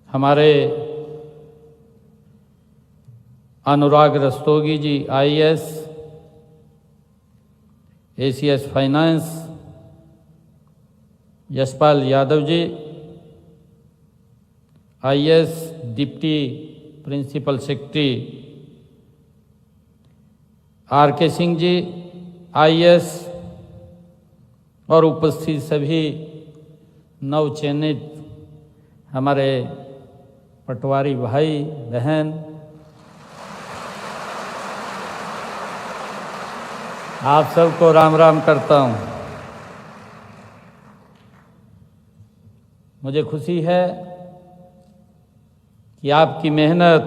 हमारे Anurag Rastogi ji IAS, ACS finance, Yashpal Yadav ji IAS deputy principal secretary, RK Singh ji IAS और उपस्थित सभी नवचयनित हमारे पटवारी भाई बहन, आप सबको राम राम करता हूँ। मुझे खुशी है कि आपकी मेहनत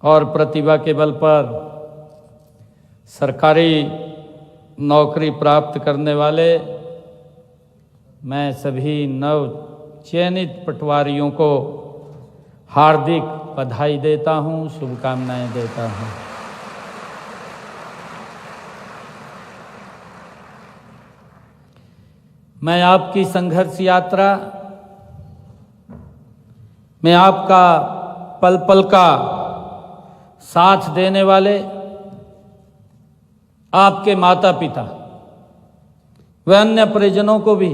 और प्रतिभा के बल पर सरकारी नौकरी प्राप्त करने वाले मैं सभी नव चयनित पटवारियों को हार्दिक बधाई देता हूँ, शुभकामनाएं देता हूँ। मैं आपकी संघर्ष यात्रा में आपका पल पल का साथ देने वाले आपके माता पिता व अन्य परिजनों को भी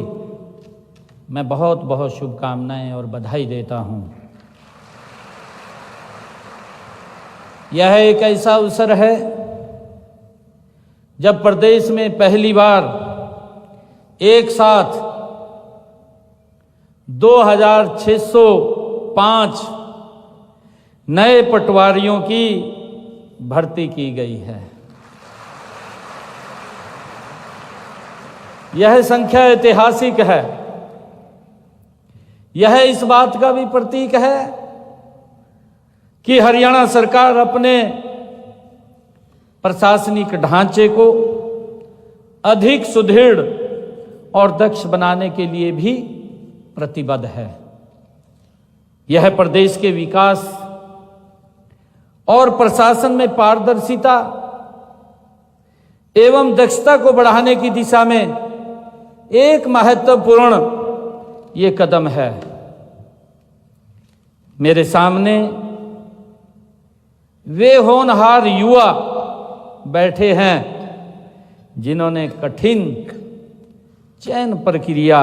मैं बहुत बहुत शुभकामनाएं और बधाई देता हूं। यह एक ऐसा अवसर है जब प्रदेश में पहली बार एक साथ 2605 नए पटवारियों की भर्ती की गई है। यह संख्या ऐतिहासिक है। यह इस बात का भी प्रतीक है कि हरियाणा सरकार अपने प्रशासनिक ढांचे को अधिक सुदृढ़ और दक्ष बनाने के लिए भी प्रतिबद्ध है। यह प्रदेश के विकास और प्रशासन में पारदर्शिता एवं दक्षता को बढ़ाने की दिशा में एक महत्वपूर्ण ये कदम है। मेरे सामने वे होनहार युवा बैठे हैं जिन्होंने कठिन चयन प्रक्रिया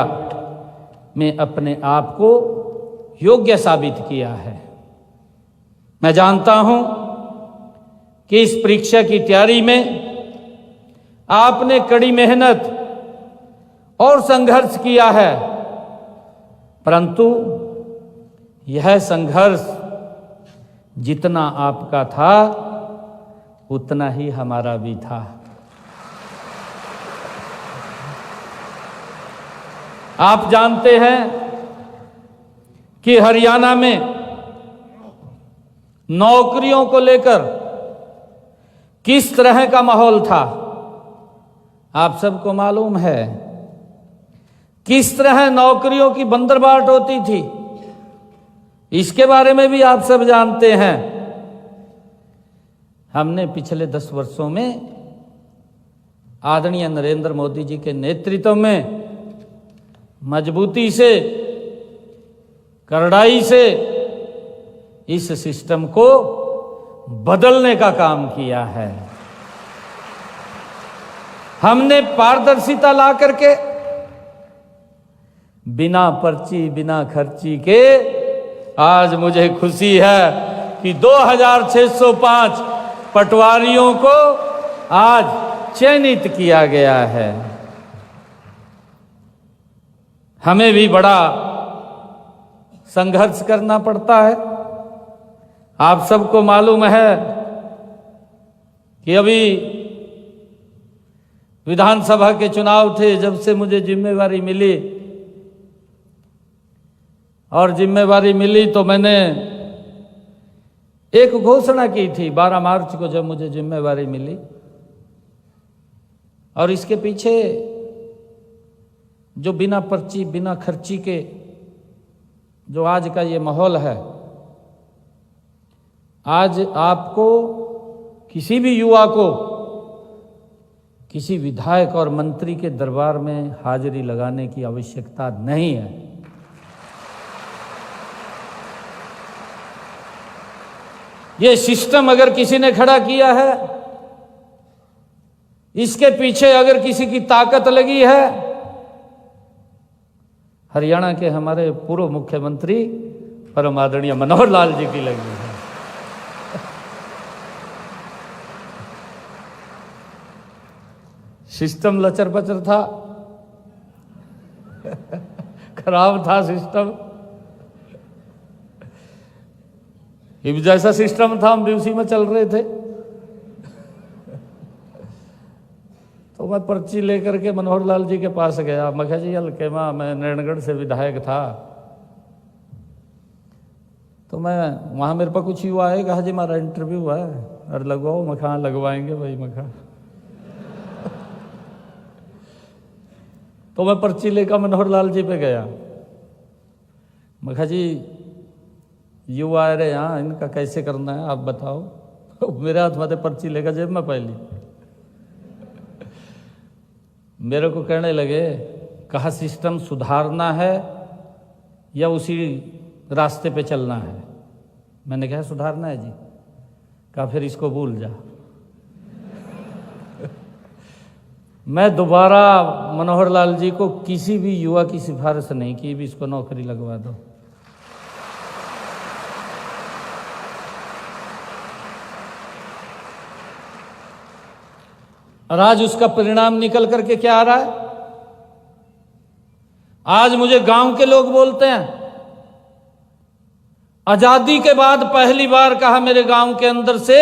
में अपने आप को योग्य साबित किया है। मैं जानता हूं कि इस परीक्षा की तैयारी में आपने कड़ी मेहनत और संघर्ष किया है, परंतु यह संघर्ष जितना आपका था उतना ही हमारा भी था। आप जानते हैं कि हरियाणा में नौकरियों को लेकर किस तरह का माहौल था, आप सबको मालूम है। किस तरह नौकरियों की बंदरबाट होती थी, इसके बारे में भी आप सब जानते हैं। हमने पिछले 10 वर्षों में आदरणीय नरेंद्र मोदी जी के नेतृत्व में मजबूती से, करड़ाई से इस सिस्टम को बदलने का काम किया है। हमने पारदर्शिता ला करके बिना पर्ची बिना खर्ची के आज मुझे खुशी है कि 2605 पटवारियों को आज चयनित किया गया है। हमें भी बड़ा संघर्ष करना पड़ता है। आप सबको मालूम है कि अभी विधानसभा के चुनाव थे। जब से मुझे जिम्मेवारी मिली तो मैंने एक घोषणा की थी 12 मार्च को जब मुझे जिम्मेवारी मिली, और इसके पीछे जो बिना पर्ची बिना खर्ची के जो आज का ये माहौल है, आज आपको किसी भी युवा को किसी विधायक और मंत्री के दरबार में हाजिरी लगाने की आवश्यकता नहीं है। ये सिस्टम अगर किसी ने खड़ा किया है, इसके पीछे अगर किसी की ताकत लगी है, हरियाणा के हमारे पूर्व मुख्यमंत्री परम आदरणीय मनोहर लाल जी की लगी है। सिस्टम लचर पचर था, खराब था सिस्टम। जैसा सिस्टम था हम भी उसी में चल रहे थे। तो मैं पर्ची लेकर के मनोहर लाल जी के पास गया। मैं कहा जी हल्के माँ, मैं नारायणगढ़ से विधायक था, तो मैं वहाँ मेरे पास कुछ युवा है, कहा जी हमारा इंटरव्यू है और लगवाओ। मैं कहा लगवाएंगे भाई। मैं कहा तो मैं पर्ची लेकर मनोहर लाल जी पे गया। मैं कहा जी युवा आ रहे यहाँ, इनका कैसे करना है आप बताओ। मेरे हाथ में पर्ची लेकर जेब में पहली मेरे को कहने लगे, कहा सिस्टम सुधारना है या उसी रास्ते पे चलना है। मैंने कहा सुधारना है जी। कहा फिर इसको भूल जा। मैं दोबारा मनोहर लाल जी को किसी भी युवा की सिफारिश नहीं की भी इसको नौकरी लगवा दो। और आज उसका परिणाम निकल करके क्या आ रहा है? आज मुझे गांव के लोग बोलते हैं, आजादी के बाद पहली बार कहा मेरे गांव के अंदर से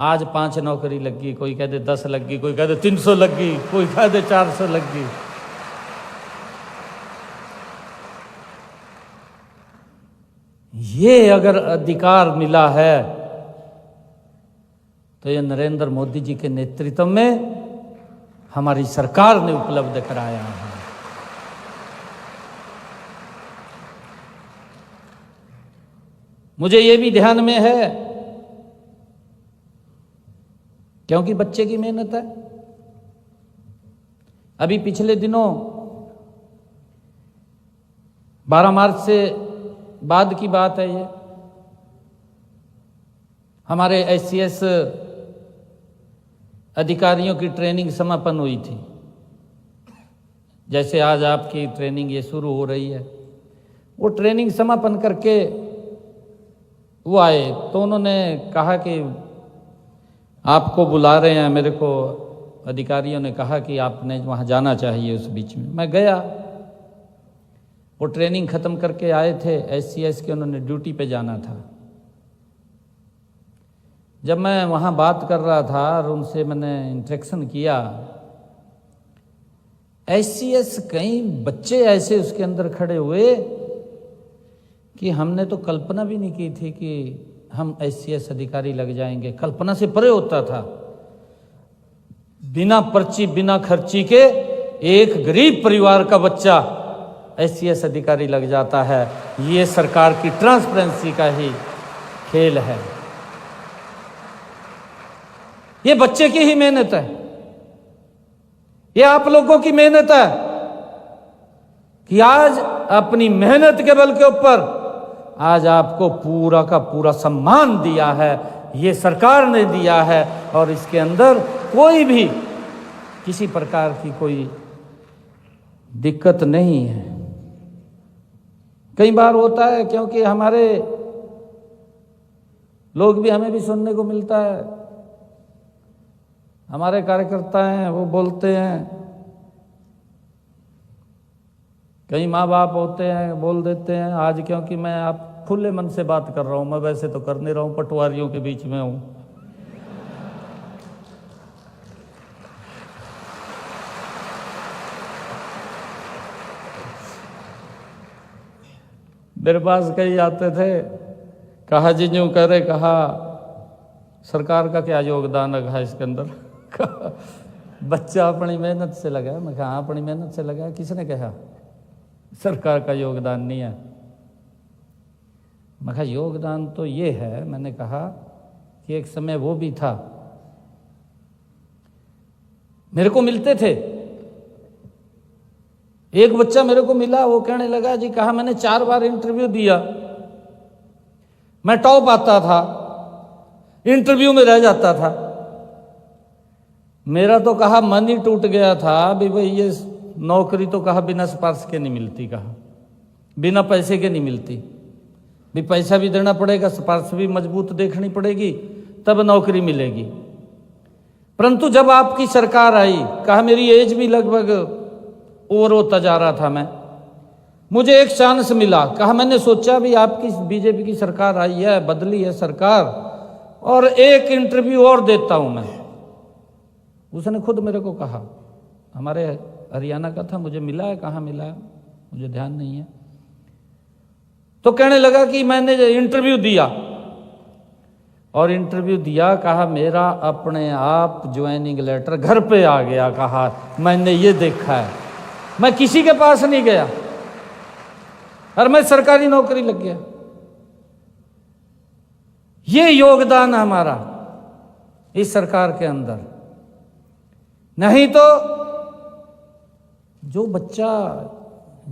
आज 5 नौकरी लग गई। कोई कहते 10 लग गई, कोई कहते 300 लग गई, कोई कहते 400 लग गई। ये अगर अधिकार मिला है तो ये नरेंद्र मोदी जी के नेतृत्व में हमारी सरकार ने उपलब्ध कराया है। मुझे ये भी ध्यान में है, क्योंकि बच्चे की मेहनत है। अभी पिछले दिनों 12 मार्च से बाद की बात है, ये हमारे SCS अधिकारियों की ट्रेनिंग समापन हुई थी। जैसे आज आपकी ट्रेनिंग ये शुरू हो रही है, वो ट्रेनिंग समापन करके वो आए तो उन्होंने कहा कि आपको बुला रहे हैं। मेरे को अधिकारियों ने कहा कि आपने वहाँ जाना चाहिए। उस बीच में मैं गया। वो ट्रेनिंग ख़त्म करके आए थे SCS के, उन्होंने ड्यूटी पे जाना था। जब मैं वहाँ बात कर रहा था और उनसे मैंने इंटरेक्शन किया, SCS कई बच्चे ऐसे उसके अंदर खड़े हुए कि हमने तो कल्पना भी नहीं की थी कि हम SCS अधिकारी लग जाएंगे। कल्पना से परे होता था। बिना पर्ची बिना खर्ची के एक गरीब परिवार का बच्चा SCS अधिकारी लग जाता है। ये सरकार की ट्रांसपेरेंसी का ही खेल है। ये बच्चे की ही मेहनत है, ये आप लोगों की मेहनत है कि आज अपनी मेहनत के बल के ऊपर आज आपको पूरा का पूरा सम्मान दिया है। ये सरकार ने दिया है और इसके अंदर कोई भी किसी प्रकार की कोई दिक्कत नहीं है। कई बार होता है, क्योंकि हमारे लोग भी, हमें भी सुनने को मिलता है, हमारे कार्यकर्ता हैं वो बोलते हैं, कई माँ बाप होते हैं बोल देते हैं। आज क्योंकि मैं आप खुले मन से बात कर रहा हूँ, मैं वैसे तो कर नहीं रहा हूँ, पटवारियों के बीच में हूँ। मेरे पास कई आते थे, कहा जी यूँ करे, कहा सरकार का क्या योगदान है इसके अंदर। बच्चा अपनी मेहनत से लगा। मैं कहा अपनी मेहनत से लगा, किसने कहा सरकार का योगदान नहीं है। मैं कहा योगदान तो ये है, मैंने कहा कि एक समय वो भी था, मेरे को मिलते थे। एक बच्चा मेरे को मिला, वो कहने लगा जी, कहा मैंने 4 बार इंटरव्यू दिया, मैं टॉप आता था, इंटरव्यू में रह जाता था। मेरा तो कहा मन ही टूट गया था भी भाई ये नौकरी तो कहा बिना सिफारिश के नहीं मिलती, कहा बिना पैसे के नहीं मिलती, भी पैसा भी देना पड़ेगा, सिफारिश भी मजबूत देखनी पड़ेगी, तब नौकरी मिलेगी। परंतु जब आपकी सरकार आई, कहा मेरी एज भी लगभग ओवर होता जा रहा था मैं, मुझे एक चांस मिला। कहा मैंने सोचा भी आपकी बीजेपी की सरकार आई है, बदली है सरकार, और एक इंटरव्यू और देता हूं मैं। उसने खुद मेरे को कहा, हमारे हरियाणा का था, मुझे मिला है, कहाँ मिला है मुझे ध्यान नहीं है। तो कहने लगा कि मैंने इंटरव्यू दिया, और इंटरव्यू दिया, कहा मेरा अपने आप ज्वाइनिंग लेटर घर पे आ गया। कहा मैंने ये देखा है, मैं किसी के पास नहीं गया और मैं सरकारी नौकरी लग गया। ये योगदान हमारा इस सरकार के अंदर। नहीं तो जो बच्चा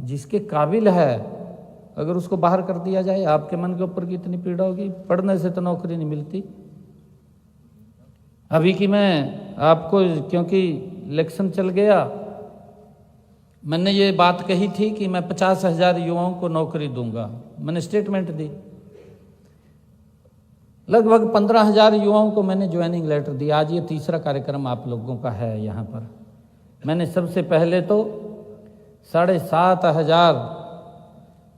जिसके काबिल है, अगर उसको बाहर कर दिया जाए, आपके मन के ऊपर की इतनी पीड़ा होगी। पढ़ने से तो नौकरी नहीं मिलती। अभी की मैं आपको, क्योंकि इलेक्शन चल गया, मैंने ये बात कही थी कि मैं 50,000 युवाओं को नौकरी दूंगा। मैंने स्टेटमेंट दी, लगभग 15,000 युवाओं को मैंने ज्वाइनिंग लेटर दिया। आज ये तीसरा कार्यक्रम आप लोगों का है यहाँ पर। मैंने सबसे पहले तो 7,500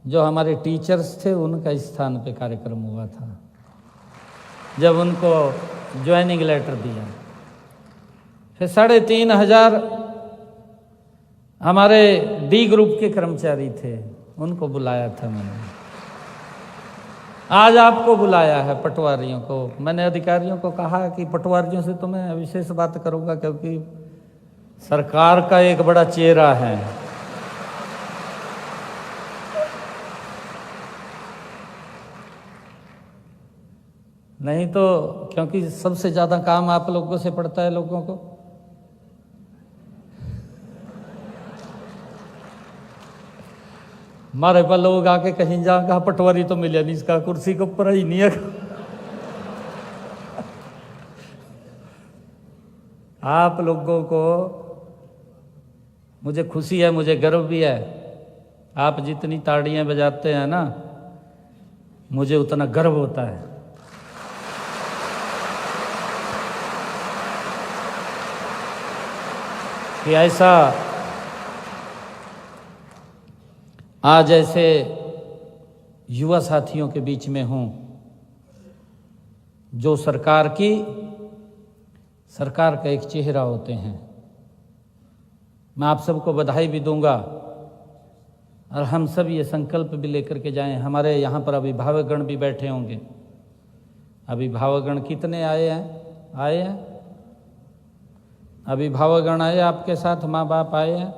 जो हमारे टीचर्स थे उनका इस स्थान पे कार्यक्रम हुआ था, जब उनको ज्वाइनिंग लेटर दिया। फिर 3,500 हमारे डी ग्रुप के कर्मचारी थे, उनको बुलाया था मैंने। आज आपको बुलाया है, पटवारियों को। मैंने अधिकारियों को कहा कि पटवारियों से तो मैं विशेष बात करूंगा, क्योंकि सरकार का एक बड़ा चेहरा है। नहीं तो, क्योंकि सबसे ज्यादा काम आप लोगों से पड़ता है लोगों को। हमारे पर लोग आके कहीं जा, कहा पटवारी तो मिले नहीं, इसका कुर्सी के ऊपर ही नहीं है। आप लोगों को मुझे खुशी है, मुझे गर्व भी है। आप जितनी ताड़ियां बजाते हैं ना, मुझे उतना गर्व होता है। कि ऐसा आज ऐसे युवा साथियों के बीच में हूं, जो सरकार का एक चेहरा होते हैं। मैं आप सबको बधाई भी दूंगा, और हम सब ये संकल्प भी लेकर के जाएं। हमारे यहाँ पर अभिभावकगण भी बैठे होंगे। अभिभावकगण कितने आए हैं? अभिभावकगण आए आपके साथ, माँ बाप आए हैं?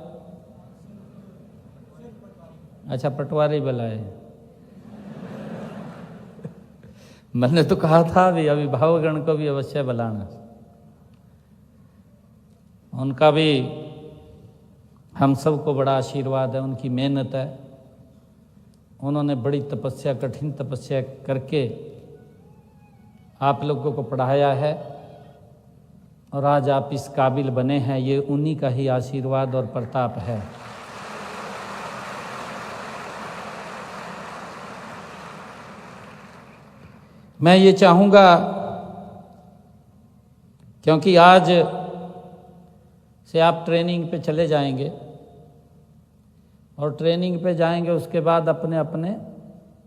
अच्छा, पटवारी बुलाए। मैंने तो कहा था भी अभिभावकगण को भी अवश्य बुलाना। उनका भी हम सबको बड़ा आशीर्वाद है, उनकी मेहनत है। उन्होंने बड़ी तपस्या, कठिन तपस्या करके आप लोगों को पढ़ाया है, और आज आप इस काबिल बने हैं। ये उन्हीं का ही आशीर्वाद और प्रताप है। मैं ये चाहूँगा, क्योंकि आज से आप ट्रेनिंग पे चले जाएंगे, और ट्रेनिंग पे जाएंगे, उसके बाद अपने अपने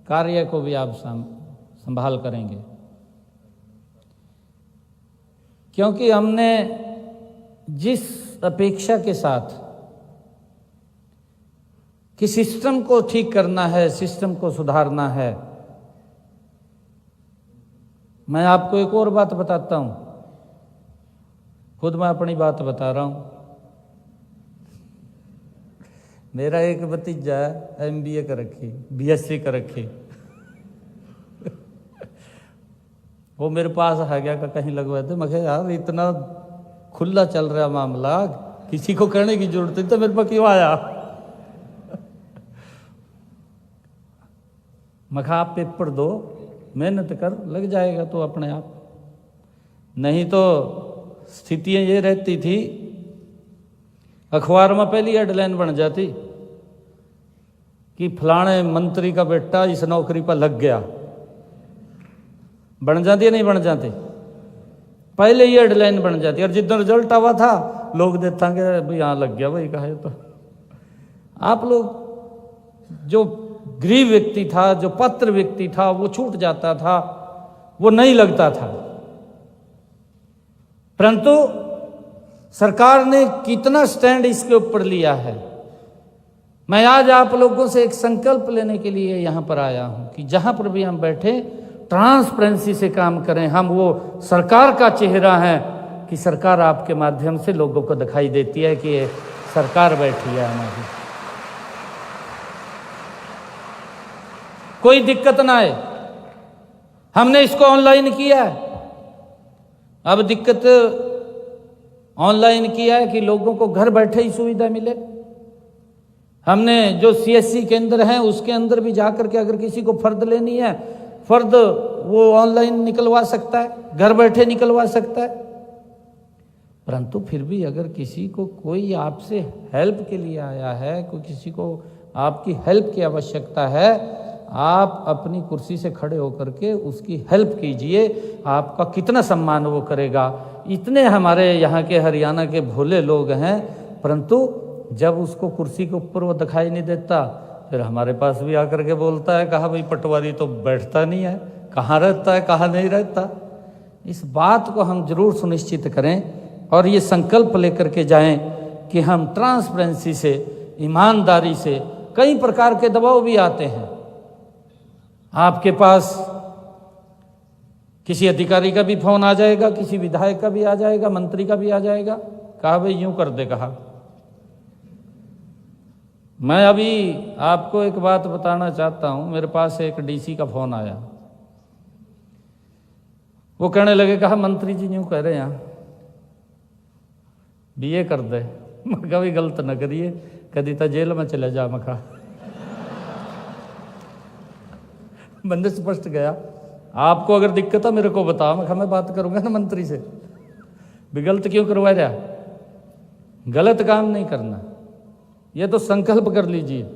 कार्य को भी आप संभाल करेंगे। क्योंकि हमने जिस अपेक्षा के साथ कि सिस्टम को ठीक करना है, सिस्टम को सुधारना है, मैं आपको एक और बात बताता हूं। खुद मैं अपनी बात बता रहा हूं। मेरा एक भतीजा है, MBA कर रखी, BSc कर रखी। वो मेरे पास आ गया का कहीं लगवाए थे। मैं कहा यार इतना खुला चल रहा मामला, किसी को कहने की जरूरत नहीं, तो मेरे पास क्यों आया? मैं कहा आप पेपर दो, मेहनत कर, लग जाएगा तो अपने आप। नहीं तो स्थितियां ये रहती थी, अखबार में पहली हेडलाइन बन जाती कि फलाने मंत्री का बेटा इस नौकरी पर लग गया। बन जाती है नहीं बन जाती, पहले ही हेडलाइन बन जाती। और जितना रिजल्ट आवा था लोग देखेंगे भाई यहाँ लग गया भाई कहा। तो आप लोग, जो गरीब व्यक्ति था, जो पात्र व्यक्ति था, वो छूट जाता था, वो नहीं लगता था। परंतु सरकार ने कितना स्टैंड इसके ऊपर लिया है। मैं आज आप लोगों से एक संकल्प लेने के लिए यहां पर आया हूं कि जहां पर भी हम बैठे ट्रांसपेरेंसी से काम करें। हम वो सरकार का चेहरा है कि सरकार आपके माध्यम से लोगों को दिखाई देती है कि ये सरकार बैठी है हमारी। कोई दिक्कत ना आए। हमने इसको ऑनलाइन किया है, अब दिक्कत ऑनलाइन किया है कि लोगों को घर बैठे ही सुविधा मिले। हमने जो सीएससी केंद्र हैं उसके अंदर भी जाकर के अगर किसी को फर्द लेनी है, फर्द वो ऑनलाइन निकलवा सकता है, घर बैठे निकलवा सकता है। परंतु फिर भी अगर किसी को कोई आपसे हेल्प के लिए आया है, कोई किसी को आपकी हेल्प की आवश्यकता है, आप अपनी कुर्सी से खड़े होकर के उसकी हेल्प कीजिए। आपका कितना सम्मान वो करेगा। इतने हमारे यहाँ के हरियाणा के भोले लोग हैं, परंतु जब उसको कुर्सी के ऊपर वो दिखाई नहीं देता, फिर हमारे पास भी आकर के बोलता है, कहा भाई पटवारी तो बैठता नहीं है, कहाँ रहता है कहाँ नहीं रहता। इस बात को हम जरूर सुनिश्चित करें और ये संकल्प लेकर के जाएं कि हम ट्रांसपेरेंसी से, ईमानदारी से, कई प्रकार के दबाव भी आते हैं। आपके पास किसी अधिकारी का भी फोन आ जाएगा, किसी विधायक का भी आ जाएगा, मंत्री का भी आ जाएगा, कहा भाई यूं कर दे। कहा मैं अभी आपको एक बात बताना चाहता हूं, मेरे पास एक डीसी का फोन आया। वो कहने लगे, कहा मंत्री जी यूं कह रहे हैं बीए कर दे। मैं कहा भी गलत न करिए, कभी तो जेल में चले जा। मैं कहा बंदे स्पष्ट गया, आपको अगर दिक्कत है मेरे को बताओ। मैं कहा मैं बात करूंगा ना मंत्री से, भी गलत क्यों करवा रहा, गलत काम नहीं करना। ये तो संकल्प कर लीजिए।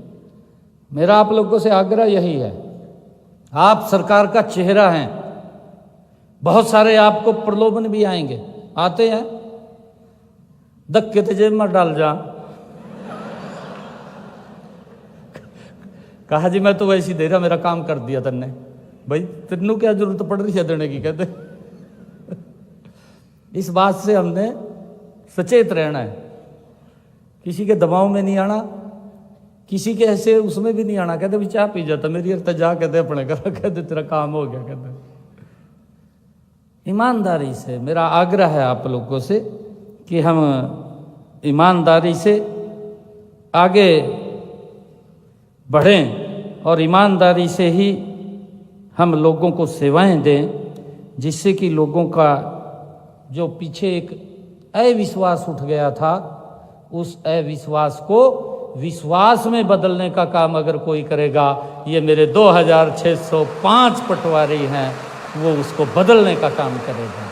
मेरा आप लोगों से आग्रह यही है, आप सरकार का चेहरा हैं। बहुत सारे आपको प्रलोभन भी आएंगे, आते हैं, धक्के तो जेब में डाल जा। कहा जी मैं तो वैसे ही दे रहा, मेरा काम कर दिया तन्ने। भाई तेनू क्या जरूरत पड़ रही है देने की, कहते। इस बात से हमने सचेत रहना है, किसी के दबाव में नहीं आना, किसी के ऐसे उसमें भी नहीं आना। कहते भी चाह पी जाता मेरी अर्थ जा, कहते अपने घर, कहते तेरा काम हो गया। कहते ईमानदारी से मेरा आग्रह है आप लोगों से कि हम ईमानदारी से आगे बढ़ें और ईमानदारी से ही हम लोगों को सेवाएं दें, जिससे कि लोगों का जो पीछे एक अविश्वास उठ गया था, उस अविश्वास को विश्वास में बदलने का काम अगर कोई करेगा, ये मेरे 2605 पटवारी हैं, वो उसको बदलने का काम करेगा।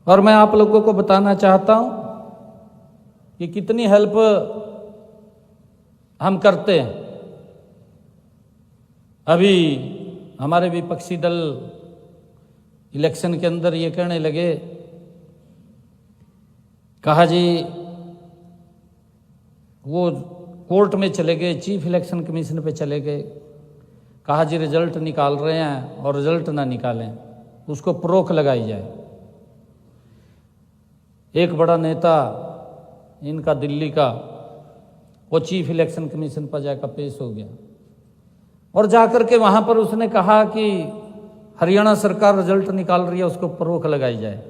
और मैं आप लोगों को बताना चाहता हूं कि कितनी हेल्प हम करते हैं। अभी हमारे विपक्षी दल इलेक्शन के अंदर ये कहने लगे, कहा जी वो कोर्ट में चले गए, चीफ इलेक्शन कमीशन पे चले गए, कहा जी रिजल्ट निकाल रहे हैं और रिजल्ट ना निकालें, उसको रोक लगाई जाए। एक बड़ा नेता इनका दिल्ली का, वो चीफ इलेक्शन कमीशन पर जाकर पेश हो गया और जाकर के वहां पर उसने कहा कि हरियाणा सरकार रिजल्ट निकाल रही है, उसको ऊपर रोक लगाई जाए।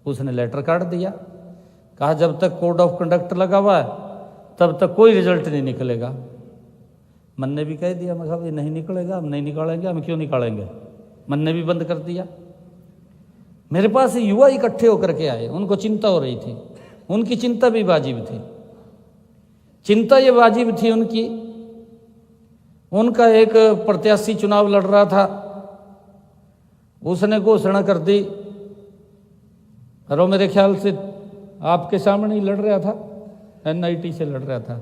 उसने लेटर काट दिया, कहा जब तक कोड ऑफ कंडक्ट लगा हुआ है तब तक कोई रिजल्ट नहीं निकलेगा। मन ने भी कह दिया, मैं कहा नहीं निकलेगा, हम नहीं निकालेंगे। हम क्यों निकालेंगे? मन ने भी बंद कर दिया। मेरे पास युवा इकट्ठे होकर के आए, उनको चिंता हो रही थी, उनकी चिंता भी वाजिब थी। चिंता ये वाजिब थी उनकी उनका एक प्रत्याशी चुनाव लड़ रहा था, उसने घोषणा कर दी, और वो मेरे ख्याल से आपके सामने ही लड़ रहा था, एनआईटी से लड़ रहा था।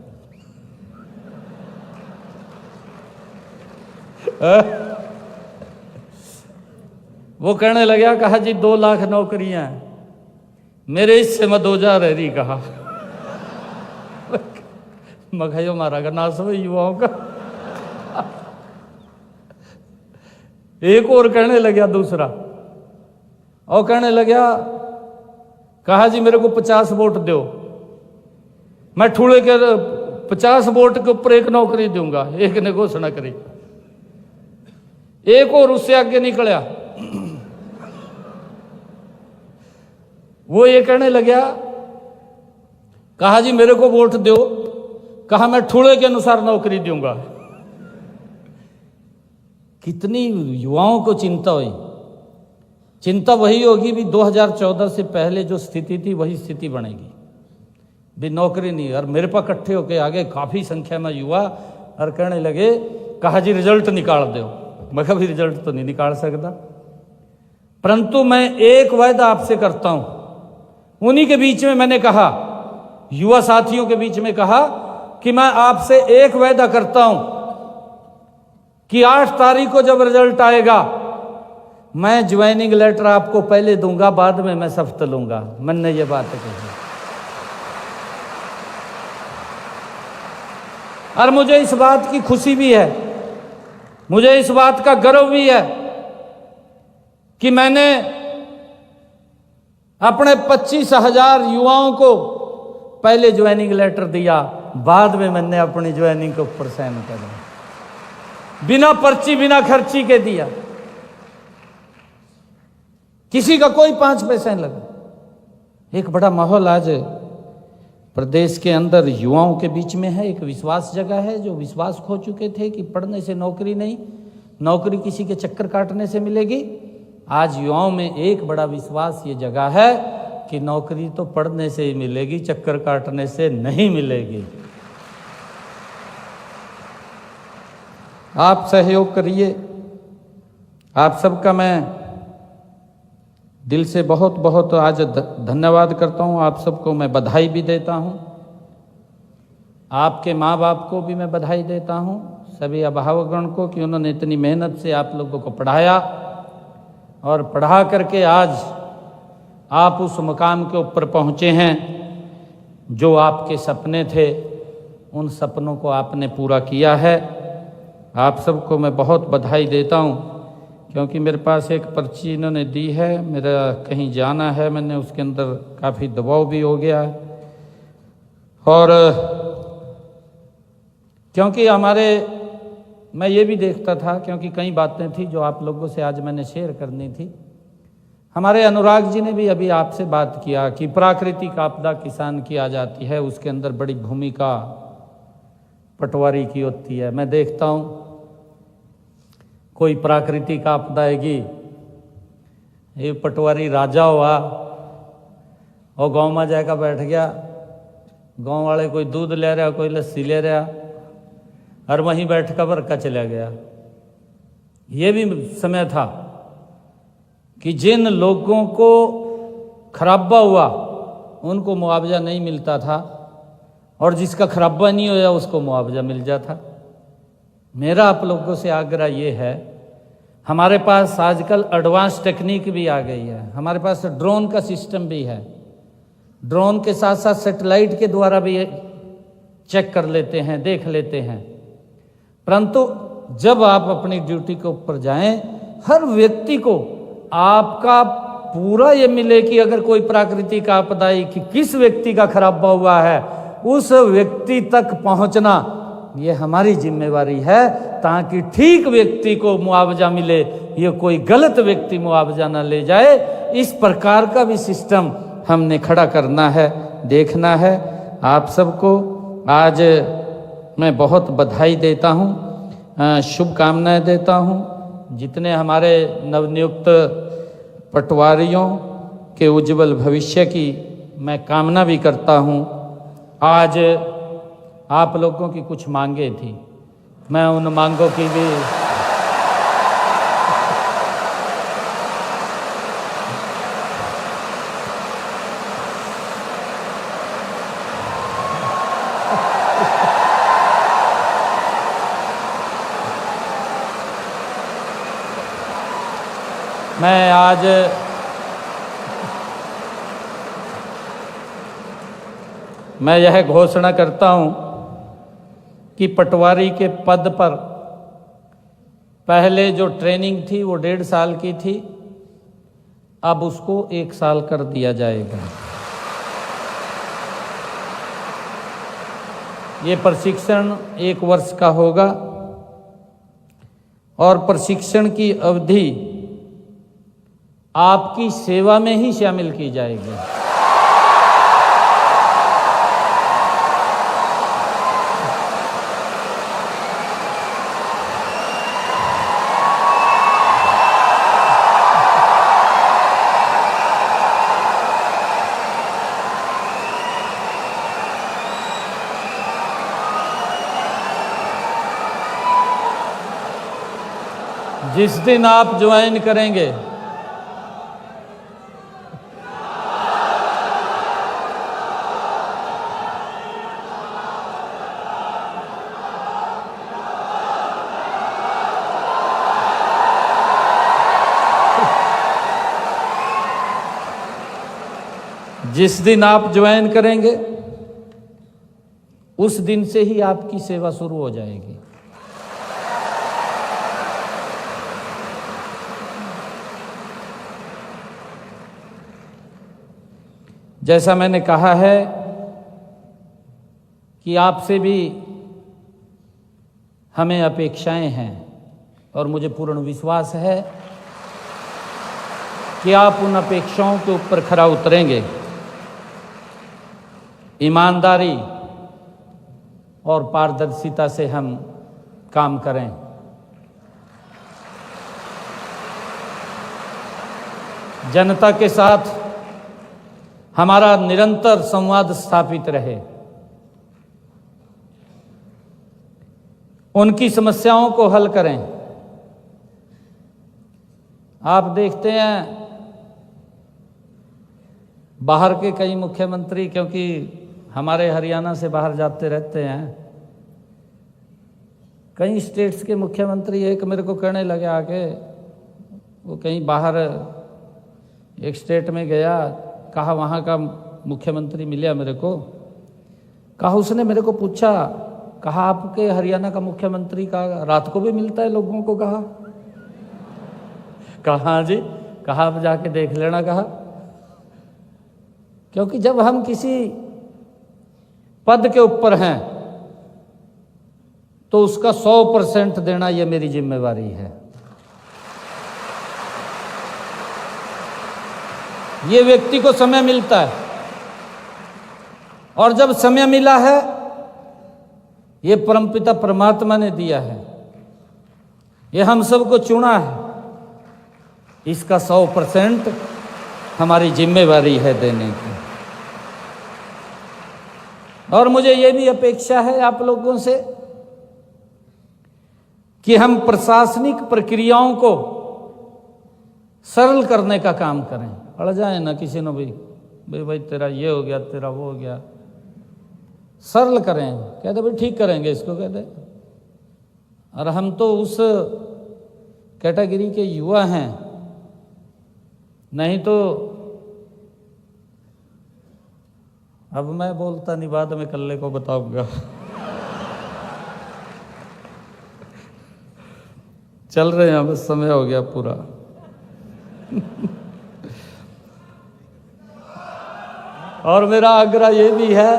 वो कहने लगा, कहा जी 2 लाख नौकरियां मेरे हिस्से में 2000 रही। कहा मखाइयो मारा का नाश हो युवाओं का। एक और कहने लगा दूसरा, और कहने लगा, कहा जी मेरे को 50 वोट दो, मैं ठूले के 50 वोट के ऊपर 1 नौकरी दूंगा। एक ने घोषणा करी, एक और उससे आगे निकला, वो ये कहने लगा, कहा जी मेरे को वोट दो, कहा मैं ठूले के अनुसार नौकरी दूंगा। कितनी युवाओं को चिंता हुई। चिंता वही होगी भी 2014 से पहले जो स्थिति थी वही स्थिति बनेगी भी, नौकरी नहीं। और मेरे पास इकट्ठे होके आगे काफी संख्या में युवा, और कहने लगे, कहा जी रिजल्ट निकाल दो। मैं कभी रिजल्ट तो नहीं निकाल सकता, परंतु मैं एक वायदा आपसे करता हूं। उन्हीं के बीच में मैंने कहा, युवा साथियों के बीच में कहा कि मैं आपसे एक वायदा करता हूं कि 8 तारीख को जब रिजल्ट आएगा, मैं ज्वाइनिंग लेटर आपको पहले दूंगा, बाद में मैं शपथ लूंगा। मैंने ये बात कही, और मुझे इस बात की खुशी भी है, मुझे इस बात का गर्व भी है कि मैंने अपने 25,000 युवाओं को पहले ज्वाइनिंग लेटर दिया, बाद में मैंने अपनी ज्वाइनिंग के ऊपर साइन करा, बिना पर्ची बिना खर्ची के दिया, किसी का कोई 5 पैसा नहीं लगा। एक बड़ा माहौल आज प्रदेश के अंदर युवाओं के बीच में है, एक विश्वास जगह है, जो विश्वास खो चुके थे कि पढ़ने से नौकरी नहीं, नौकरी किसी के चक्कर काटने से मिलेगी। आज युवाओं में एक बड़ा विश्वास ये जगह है कि नौकरी तो पढ़ने से ही मिलेगी, चक्कर काटने से नहीं मिलेगी। आप सहयोग करिए, आप सबका मैं दिल से बहुत बहुत आज धन्यवाद करता हूँ। आप सबको मैं बधाई भी देता हूँ, आपके माँ बाप को भी मैं बधाई देता हूँ, सभी अभिभावकगण को, कि उन्होंने इतनी मेहनत से आप लोगों को पढ़ाया, और पढ़ा करके आज आप उस मुकाम के ऊपर पहुँचे हैं। जो आपके सपने थे, उन सपनों को आपने पूरा किया है। आप सबको मैं बहुत बधाई देता हूँ, क्योंकि मेरे पास एक पर्ची इन्होंने दी है, मेरा कहीं जाना है, मैंने उसके अंदर काफ़ी दबाव भी हो गया है। और क्योंकि मैं ये भी देखता था, क्योंकि कई बातें थी जो आप लोगों से आज मैंने शेयर करनी थी। हमारे अनुराग जी ने भी अभी आपसे बात किया कि प्राकृतिक आपदा किसान की आ जाती है, उसके अंदर बड़ी भूमिका पटवारी की होती है। मैं देखता हूँ कोई प्राकृतिक आपदा आएगी, ये पटवारी राजा हुआ और गांव में जाकर बैठ गया, गांव वाले कोई दूध ले रहा, कोई लस्सी ले रहा, और वहीं बैठ कर बरका चला गया। ये भी समय था कि जिन लोगों को खराबा हुआ उनको मुआवजा नहीं मिलता था, और जिसका खराबा नहीं होया उसको मुआवजा मिल जाता। मेरा आप लोगों से आग्रह ये है, हमारे पास आजकल एडवांस टेक्निक भी आ गई है, हमारे पास ड्रोन का सिस्टम भी है, ड्रोन के साथ साथ सैटेलाइट के द्वारा भी चेक कर लेते हैं, देख लेते हैं। परंतु जब आप अपनी ड्यूटी के ऊपर जाएं, हर व्यक्ति को आपका पूरा ये मिले कि अगर कोई प्राकृतिक आपदा आई कि किस व्यक्ति का खराबा हुआ है, उस व्यक्ति तक पहुंचना ये हमारी जिम्मेवारी है, ताकि ठीक व्यक्ति को मुआवजा मिले, ये कोई गलत व्यक्ति मुआवजा ना ले जाए। इस प्रकार का भी सिस्टम हमने खड़ा करना है, देखना है। आप सबको आज मैं बहुत बधाई देता हूँ, शुभकामनाएं देता हूँ। जितने हमारे नवनियुक्त पटवारियों के उज्जवल भविष्य की मैं कामना भी करता हूँ। आज आप लोगों की कुछ मांगे थी, मैं उन मांगों की भी मैं यह घोषणा करता हूं कि पटवारी के पद पर पहले जो ट्रेनिंग थी वो 1.5 साल की थी, अब उसको 1 साल कर दिया जाएगा। ये प्रशिक्षण 1 वर्ष का होगा और प्रशिक्षण की अवधि आपकी सेवा में ही शामिल की जाएगी। जिस दिन आप ज्वाइन करेंगे, जिस दिन आप ज्वाइन करेंगे उस दिन से ही आपकी सेवा शुरू हो जाएगी। जैसा मैंने कहा है कि आपसे भी हमें अपेक्षाएं हैं और मुझे पूर्ण विश्वास है कि आप उन अपेक्षाओं के ऊपर खरा उतरेंगे, ईमानदारी और पारदर्शिता से हम काम करें। जनता के साथ हमारा निरंतर संवाद स्थापित रहे, उनकी समस्याओं को हल करें। आप देखते हैं बाहर के कई मुख्यमंत्री, क्योंकि हमारे हरियाणा से बाहर जाते रहते हैं, कई स्टेट्स के मुख्यमंत्री एक मेरे को कहने लगे आके, वो कहीं बाहर एक स्टेट में गया, कहा वहाँ का मुख्यमंत्री मिला मेरे को, कहा उसने मेरे को पूछा, कहा आपके हरियाणा का मुख्यमंत्री का रात को भी मिलता है लोगों को? कहा जी, कहा आप जाके देख लेना, कहा क्योंकि जब हम किसी पद के ऊपर हैं तो उसका 100% देना ये मेरी जिम्मेवारी है। ये व्यक्ति को समय मिलता है और जब समय मिला है, ये परमपिता परमात्मा ने दिया है, ये हम सबको चुना है, इसका 100% हमारी जिम्मेवारी है देने की। और मुझे ये भी अपेक्षा है आप लोगों से कि हम प्रशासनिक प्रक्रियाओं को सरल करने का काम करें। अड़ जाए ना किसी ने भी, भाई तेरा ये हो गया, तेरा वो हो गया, सरल करें। कह दे भाई ठीक करेंगे इसको, कह दे। और हम तो उस कैटेगरी के युवा हैं, नहीं तो अब मैं बोलता नहीं, बाद में कल्ले को बताऊंगा। चल रहे हैं, बस समय हो गया पूरा। और मेरा आग्रह ये भी है,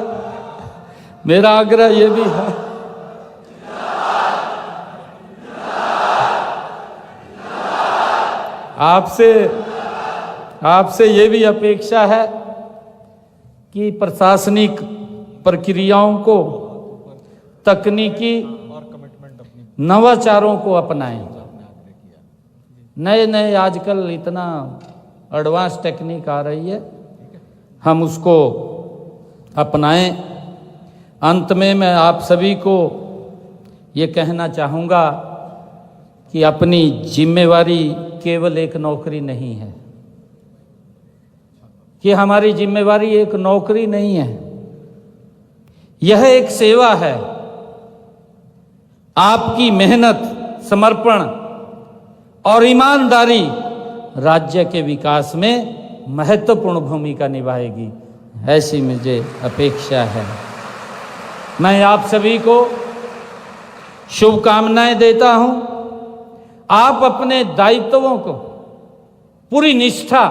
आपसे ये भी अपेक्षा है कि प्रशासनिक प्रक्रियाओं को, तकनीकी नवाचारों को अपनाएं। नए आजकल इतना एडवांस टेक्निक आ रही है, हम उसको अपनाएं। अंत में मैं आप सभी को ये कहना चाहूँगा कि अपनी जिम्मेवारी केवल एक नौकरी नहीं है, कि हमारी जिम्मेवारी एक नौकरी नहीं है, यह एक सेवा है। आपकी मेहनत, समर्पण और ईमानदारी राज्य के विकास में महत्वपूर्ण भूमिका निभाएगी, ऐसी मुझे अपेक्षा है। मैं आप सभी को शुभकामनाएं देता हूं। आप अपने दायित्वों को पूरी निष्ठा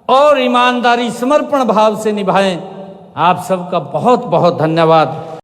और ईमानदारी, समर्पण भाव से निभाएं। आप सबका बहुत बहुत धन्यवाद।